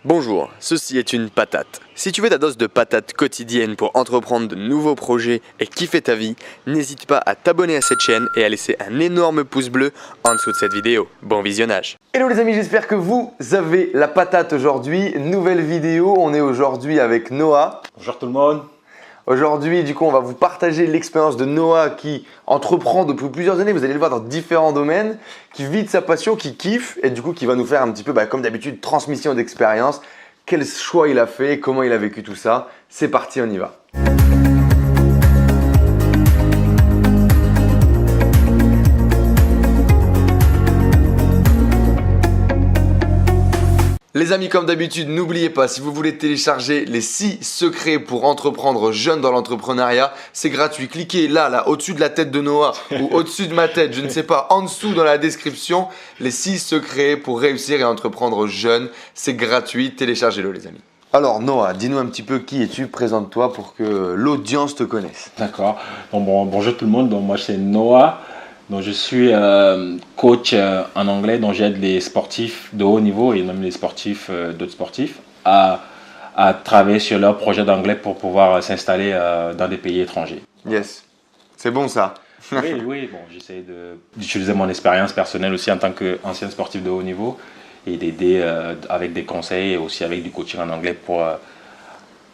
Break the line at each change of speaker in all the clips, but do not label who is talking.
Bonjour, ceci est une patate. Si tu veux ta dose de patate quotidienne pour entreprendre de nouveaux projets et kiffer ta vie, n'hésite pas à t'abonner à cette chaîne et à laisser un énorme pouce bleu en dessous de cette vidéo. Bon visionnage.
Hello les amis, j'espère que vous avez la patate aujourd'hui. Nouvelle vidéo, on est aujourd'hui avec Noah.
Bonjour tout le monde.
Aujourd'hui, du coup, on va vous partager l'expérience de Noah qui entreprend depuis plusieurs années, vous allez le voir dans différents domaines, qui vit de sa passion, qui kiffe et du coup qui va nous faire un petit peu, comme d'habitude, transmission d'expérience. Quel choix il a fait, comment il a vécu tout ça. C'est parti, on y va. Les amis, comme d'habitude, n'oubliez pas, si vous voulez télécharger les 6 secrets pour entreprendre jeune dans l'entrepreneuriat, c'est gratuit. Cliquez là, au-dessus de la tête de Noah ou au-dessus de ma tête, je ne sais pas, en dessous dans la description, les 6 secrets pour réussir et entreprendre jeune. C'est gratuit, téléchargez-le les amis. Alors Noah, dis-nous un petit peu qui es-tu, présente-toi pour que l'audience te connaisse.
D'accord. Bonjour tout le monde. Donc, moi, c'est Noah. Donc, je suis coach en anglais, donc j'aide les sportifs de haut niveau et même les sportifs, d'autres sportifs à travailler sur leur projet d'anglais pour pouvoir s'installer dans des pays étrangers.
Yes, c'est bon ça.
Oui, bon, j'essaie d'utiliser mon expérience personnelle aussi en tant qu'ancien sportif de haut niveau et d'aider avec des conseils et aussi avec du coaching en anglais pour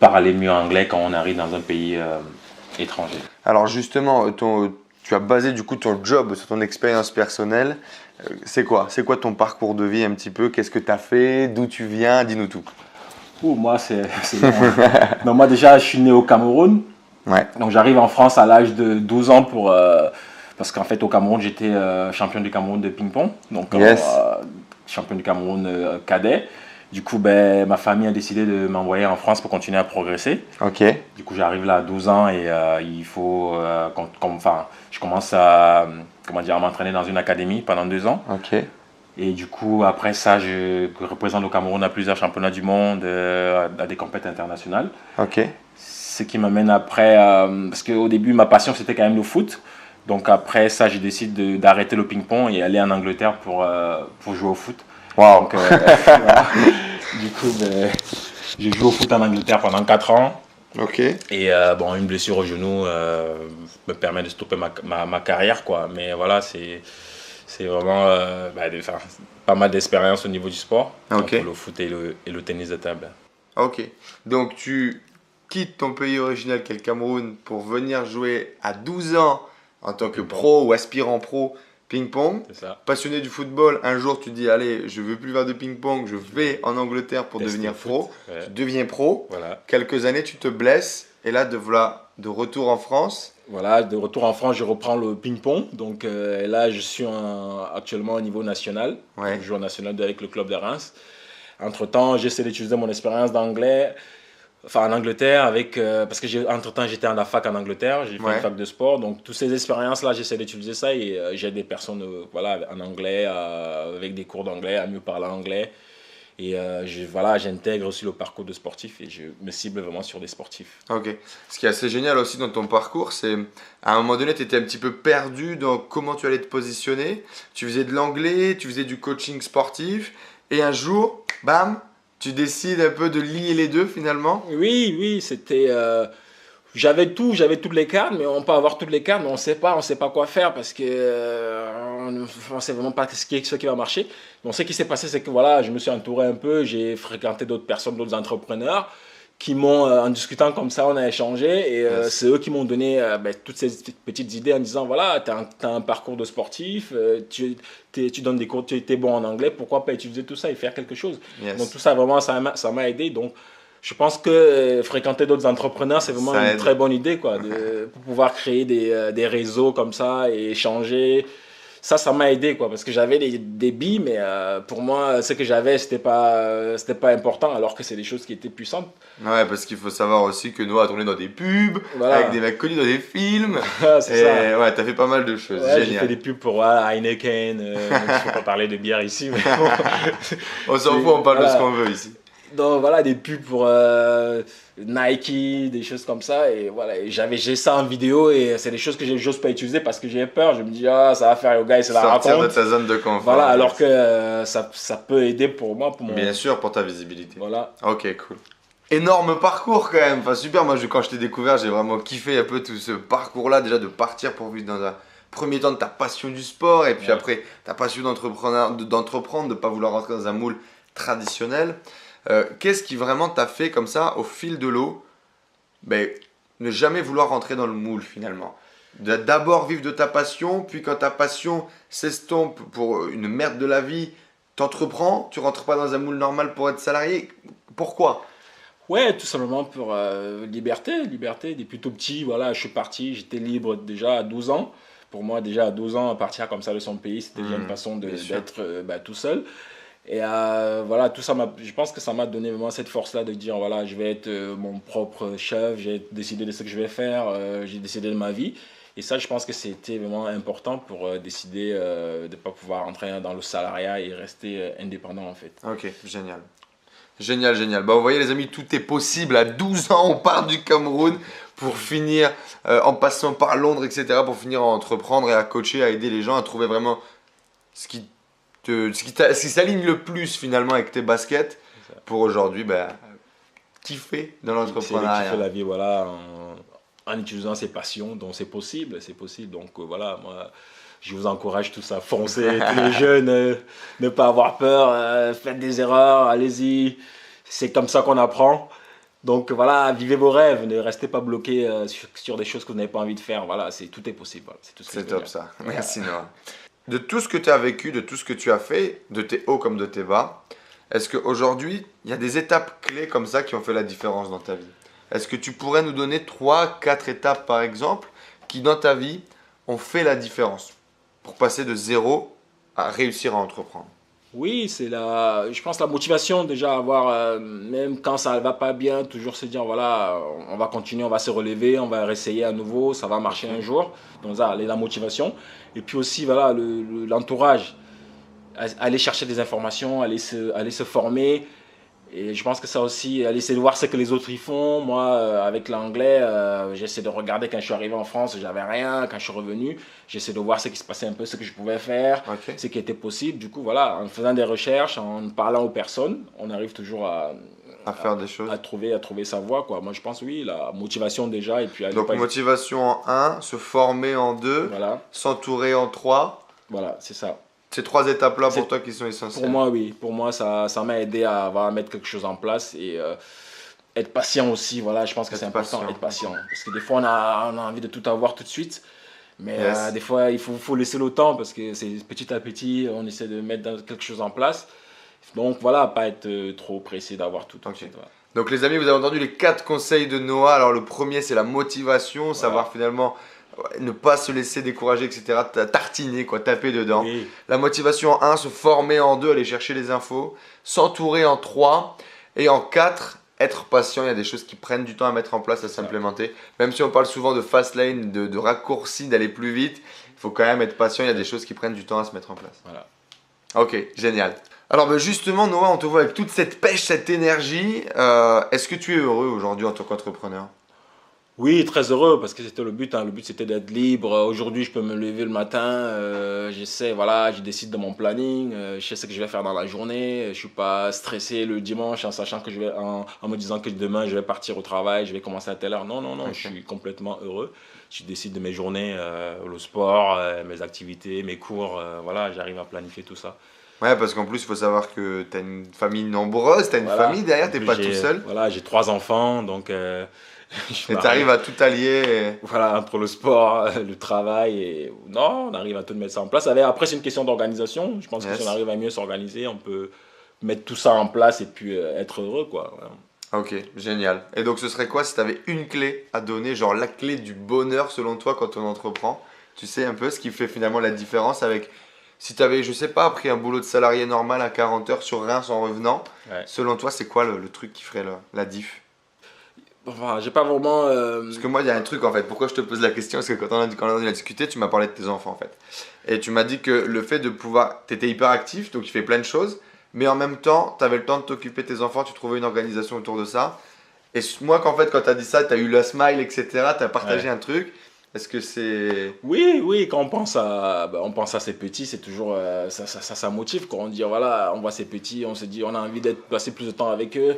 parler mieux anglais quand on arrive dans un pays étranger.
Alors justement, tu as basé du coup ton job sur ton expérience personnelle. C'est quoi ton parcours de vie un petit peu? Qu'est-ce que tu as fait? D'où tu viens? Dis-nous tout.
Moi, c'est bon. Donc, moi, déjà, je suis né au Cameroun.
Ouais.
Donc, j'arrive en France à l'âge de 12 ans parce qu'en fait, au Cameroun, j'étais champion du Cameroun de ping-pong. Donc,
yes.
Champion du Cameroun cadet. Du coup, ma famille a décidé de m'envoyer en France pour continuer à progresser.
Ok.
Du coup, j'arrive là à 12 ans et il faut, je commence à m'entraîner dans une académie pendant 2 ans.
Ok.
Et du coup, après ça, je représente le Cameroun à plusieurs championnats du monde, à des compétitions internationales.
Ok.
Ce qui m'amène après, parce qu'au début, ma passion, c'était quand même le foot. Donc après ça, j'ai décidé d'arrêter le ping-pong et aller en Angleterre pour jouer au foot.
Wow.
Donc, voilà. Du coup, j'ai joué au foot en Angleterre pendant 4 ans.
Ok.
Et une blessure au genou me permet de stopper ma carrière, quoi. Mais voilà, c'est vraiment pas mal d'expérience au niveau du sport.
Ok.
Donc, le foot et le tennis de table.
Ok. Donc tu quittes ton pays original qui est le Cameroun pour venir jouer à 12 ans en tant que pro ou aspirant pro ping-pong.
C'est ça.
Passionné du football, un jour tu dis allez, je veux plus faire de ping-pong, je vais en Angleterre pour devenir pro.
Ouais.
Tu deviens pro.
Voilà.
Quelques années, tu te blesses et là de retour en France.
Voilà, de retour en France, je reprends le ping-pong. Donc là, je suis actuellement au niveau national.
Ouais.
Je joue au national avec le club de Reims. Entre-temps, j'essaie d'utiliser mon expérience d'anglais. Enfin, en Angleterre, parce que entre-temps, j'étais en la fac en Angleterre, j'ai fait une fac de sport. Donc, toutes ces expériences-là, j'essaie d'utiliser ça et j'aide des personnes en anglais, avec des cours d'anglais, à mieux parler anglais. Et j'intègre aussi le parcours de sportif et je me cible vraiment sur des sportifs.
Ok. Ce qui est assez génial aussi dans ton parcours, c'est à un moment donné, tu étais un petit peu perdu dans comment tu allais te positionner. Tu faisais de l'anglais, tu faisais du coaching sportif et un jour, bam, tu décides un peu de lier les deux finalement.
Oui, c'était... j'avais toutes les cartes, mais on peut avoir toutes les cartes, mais on sait pas quoi faire parce que on sait vraiment pas ce qui va marcher. Donc, ce qui s'est passé, c'est que voilà, je me suis entouré un peu, j'ai fréquenté d'autres personnes, d'autres entrepreneurs qui m'ont, en discutant comme ça, on a échangé et c'est eux qui m'ont donné toutes ces petites idées en disant voilà, tu as un parcours de sportif, tu donnes des cours, tu es bon en anglais, pourquoi pas utiliser tout ça et faire quelque chose.
Yes.
Donc tout ça, vraiment, ça m'a aidé. Donc, je pense que fréquenter d'autres entrepreneurs, c'est vraiment une très bonne idée, quoi, pour pouvoir créer des réseaux comme ça et échanger. Ça m'a aidé, quoi, parce que j'avais des billes, mais pour moi, ce que j'avais, c'était pas important, alors que c'est des choses qui étaient puissantes.
Ouais, parce qu'il faut savoir aussi que Noah a tourné dans des pubs,
voilà,
avec des mecs connus dans des films.
C'est ça.
Ouais, t'as fait pas mal de choses.
Ouais,
génial.
J'ai fait des pubs pour Heineken, je ne peux pas parler de bière ici, mais bon.
On s'en fout, on parle de ce qu'on veut ici.
Donc voilà, des pubs pour Nike, des choses comme ça. Et voilà, et j'ai ça en vidéo et c'est des choses que j'ose pas utiliser parce que j'ai peur. Je me dis, ah, ça va faire yoga et c'est la
Sortir
raconte.
de ta zone de confort.
Voilà, alors que ça peut aider pour moi, pour mon...
Bien sûr, pour ta visibilité.
Voilà.
Ok, cool. Énorme parcours quand même, enfin super, moi quand je t'ai découvert j'ai vraiment kiffé un peu tout ce parcours là, déjà de partir pour vivre dans un premier temps de ta passion du sport et puis
Ouais.
après ta passion d'entreprendre, de ne pas vouloir rentrer dans un moule traditionnel. Qu'est-ce qui vraiment t'a fait comme ça au fil de l'eau, ben, ne jamais vouloir rentrer dans le moule finalement? D'abord vivre de ta passion, puis quand ta passion s'estompe pour une merde de la vie, t'entreprends, tu rentres pas dans un moule normal pour être salarié. Pourquoi?
Ouais, tout simplement pour liberté. Depuis tout petit, voilà, je suis parti, j'étais libre déjà à 12 ans. Pour moi, déjà à 12 ans, partir comme ça de son pays, c'était déjà une façon
bien sûr.
d'être tout seul. Et voilà, tout ça, je pense que ça m'a donné vraiment cette force-là de dire, voilà, je vais être mon propre chef, j'ai décidé de ce que je vais faire, j'ai décidé de ma vie. Et ça, je pense que c'était vraiment important pour décider de ne pas pouvoir entrer dans le salariat et rester indépendant en fait.
Ok, génial. Génial, génial. Bah, vous voyez les amis, tout est possible. À 12 ans, on part du Cameroun pour finir en passant par Londres, etc. Pour finir à entreprendre et à coacher, à aider les gens à trouver vraiment ce qui ce qui s'aligne le plus finalement avec tes baskets pour aujourd'hui bah, kiffer dans
C'est de kiffer
l'entrepreneuriat.
la vie, voilà, en utilisant ses passions, donc c'est possible, c'est possible. Donc voilà, moi, je vous encourage tous à foncer, tous les jeunes, ne pas avoir peur, faites des erreurs, allez-y, c'est comme ça qu'on apprend. Donc voilà, vivez vos rêves, ne restez pas bloqués sur des choses que vous n'avez pas envie de faire. Voilà, tout est possible. Voilà, c'est tout ce que
C'est
je veux
top
dire.
ça. Merci Noah. De tout ce que tu as vécu, de tout ce que tu as fait, de tes hauts comme de tes bas, est-ce qu'aujourd'hui, il y a des étapes clés comme ça qui ont fait la différence dans ta vie? Est-ce que tu pourrais nous donner 3, 4 étapes par exemple qui dans ta vie ont fait la différence pour passer de zéro à réussir à entreprendre?
Oui, je pense la motivation déjà avoir, même quand ça ne va pas bien, toujours se dire voilà, on va continuer, on va se relever, on va réessayer à nouveau, ça va marcher un jour. Donc ça, la motivation. Et puis aussi voilà l'entourage, aller chercher des informations, aller se former. Et je pense que ça aussi, aller essayer de voir ce que les autres y font. Moi, avec l'anglais, j'essaie de regarder quand je suis arrivé en France, j'avais rien. Quand je suis revenu, j'essaie de voir ce qui se passait un peu, ce que je pouvais faire,
Ok.
ce qui était possible. Du coup, voilà, en faisant des recherches, en parlant aux personnes, on arrive toujours
À faire des choses.
à trouver sa voie, quoi. Moi, je pense, oui, la motivation déjà. Et puis,
Donc motivation en 1, se former en 2,
voilà,
s'entourer en 3.
voilà, c'est ça.
Ces 3 étapes-là pour
C'est-
toi qui sont essentielles.
Pour moi, oui. Pour moi, ça m'a aidé à voilà, mettre quelque chose en place et être patient aussi. Voilà, je pense que
Être
c'est important,
patient.
être patient. Parce que des fois, on a envie de tout avoir tout de suite. Mais
Yes.
des fois, il faut laisser le temps parce que c'est petit à petit, on essaie de mettre quelque chose en place. Donc voilà, pas être trop pressé d'avoir tout de
Ok.
suite. Voilà.
Donc les amis, vous avez entendu les 4 conseils de Noah. Alors le premier, c'est la motivation, savoir finalement ne pas se laisser décourager, etc. Tartiner, quoi, taper dedans.
Oui,
La motivation en 1, se former en 2, aller chercher les infos. S'entourer en 3. Et en 4, être patient. Il y a des choses qui prennent du temps à mettre en place, à s'implémenter. Même si on parle souvent de fast lane, de raccourci, d'aller plus vite, il faut quand même être patient. Il y a des choses qui prennent du temps à se mettre en place.
voilà.
Ok, génial. Alors ben, justement, Noah, on te voit avec toute cette pêche, cette énergie. Est-ce que tu es heureux aujourd'hui en tant qu'entrepreneur?
Oui, très heureux parce que c'était le but. Hein. Le but c'était d'être libre. Aujourd'hui, je peux me lever le matin. J'essaie, voilà, je décide de mon planning. Je sais ce que je vais faire dans la journée. Je suis pas stressé le dimanche en sachant que en me disant que demain je vais partir au travail, je vais commencer à telle heure. Non, non, non.
Ok.
Je suis complètement heureux. Je décide de mes journées, le sport, mes activités, mes cours. Voilà, j'arrive à planifier tout ça.
Ouais, parce qu'en plus, il faut savoir que tu as une famille nombreuse, tu as une
Voilà.
famille derrière,
En
tu
plus,
pas tout seul.
Voilà, j'ai 3 enfants, donc
Et tu arrives à tout allier.
voilà, entre le sport, le travail, et non, on arrive à tout mettre ça en place. Après, c'est une question d'organisation. Je pense
Yes.
que si on arrive à mieux s'organiser, on peut mettre tout ça en place et puis être heureux, quoi. Voilà.
Ok, génial. Et donc, ce serait quoi si tu avais une clé à donner, genre la clé du bonheur selon toi quand on entreprend? Tu sais un peu ce qui fait finalement la différence avec. Si tu avais, je sais pas, pris un boulot de salarié normal à 40 heures sur Reims en revenant,
Ouais.
selon toi, c'est quoi le truc qui ferait la diff?
Enfin, j'ai pas vraiment.
Parce que moi, il y a un truc en fait. Pourquoi je te pose la question? Parce que quand on a discuté, tu m'as parlé de tes enfants en fait. Et tu m'as dit que le fait de pouvoir. Tu étais hyper actif, donc tu fais plein de choses. mais en même temps, tu avais le temps de t'occuper de tes enfants, tu trouvais une organisation autour de ça. Et moi, quand tu as dit ça, tu as eu le smile, etc., tu as partagé un truc. Est-ce que c'est…
Oui, quand on pense à ces petits, c'est toujours, ça motive. Quand on dit, voilà, on voit ces petits, on se dit, on a envie de passer plus de temps avec eux.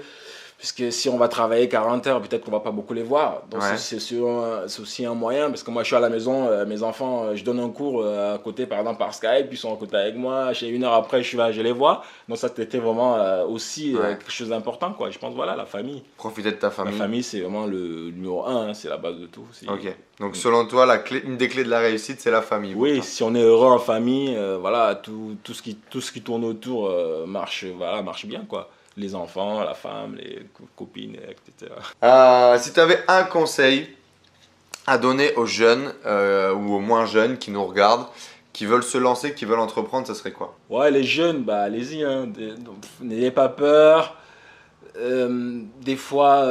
Puisque si on va travailler 40 heures, peut-être qu'on va pas beaucoup les voir. Donc c'est aussi un moyen, parce que moi je suis à la maison, mes enfants, je donne un cours à côté, par exemple par Skype, ils sont à côté avec moi, chez 1 heure après je les vois. Donc ça c'était vraiment aussi quelque chose d'important, quoi. Je pense, voilà, la famille.
Profiter de ta famille.
La famille c'est vraiment le numéro 1, c'est la base de tout.
Ok, donc selon toi, une des clés de la réussite c'est la famille.
Oui, si on est heureux en famille, voilà, tout ce qui tourne autour marche bien, quoi. Les enfants, la femme, les copines, etc.
Si tu avais un conseil à donner aux jeunes ou aux moins jeunes qui nous regardent, qui veulent se lancer, qui veulent entreprendre, ça serait quoi?
Ouais, les jeunes, bah allez-y, hein. N'ayez pas peur. Des fois,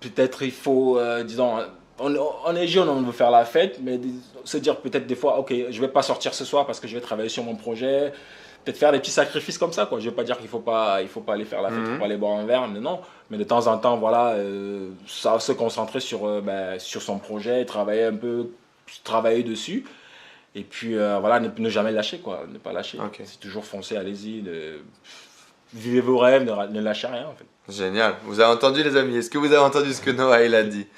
peut-être il faut, disons, on est jeune, on veut faire la fête, mais se dire peut-être des fois, ok, je vais pas sortir ce soir parce que je vais travailler sur mon projet. Peut-être faire des petits sacrifices comme ça, quoi. Je ne veux pas dire qu'il faut pas aller faire la fête, il faut pas aller boire un verre, mais non. Mais de temps en temps, voilà, se concentrer sur son projet, travailler dessus. Et puis, voilà, ne jamais lâcher, quoi. Ne pas lâcher.
Okay.
C'est toujours foncer, allez-y. Vivez vos rêves, ne lâchez rien, en fait.
Génial. Vous avez entendu, les amis? Est-ce que vous avez entendu ce que Noah il a dit?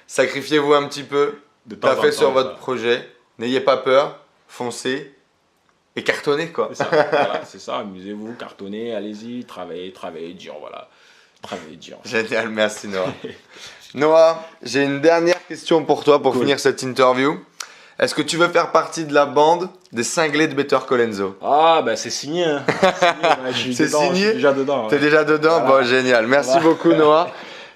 Sacrifiez-vous un petit peu, taffez sur votre projet, n'ayez pas peur, foncez. Et cartonner, quoi.
C'est ça, voilà, c'est ça, amusez-vous, cartonnez, allez-y, travaillez dur, voilà. Travaillez dur.
Génial, merci Noah. Noah, j'ai une dernière question pour toi pour finir cette interview. Est-ce que tu veux faire partie de la bande des cinglés de Better Call Enzo?
Ah, bah c'est signé. Hein.
C'est signé?
Je suis déjà dedans.
T'es déjà dedans? Voilà. Bon, génial. Merci beaucoup, Noah.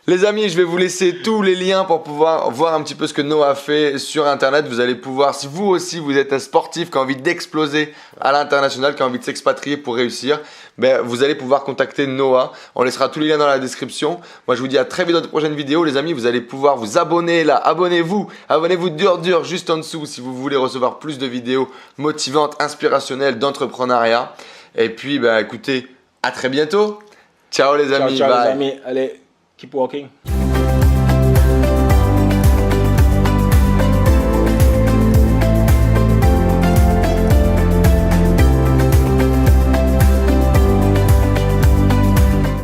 Les amis, je vais vous laisser tous les liens pour pouvoir voir un petit peu ce que Noah a fait sur Internet. Vous allez pouvoir, si vous aussi vous êtes un sportif qui a envie d'exploser à l'international, qui a envie de s'expatrier pour réussir, ben, vous allez pouvoir contacter Noah. On laissera tous les liens dans la description. Moi, je vous dis à très vite dans de prochaines vidéos. Les amis, vous allez pouvoir vous abonner là. Abonnez-vous dur, juste en dessous si vous voulez recevoir plus de vidéos motivantes, inspirationnelles, d'entrepreneuriat. Et puis, ben, écoutez, à très bientôt. Ciao les amis.
Ciao
bye.
les amis. Allez. Keep walking.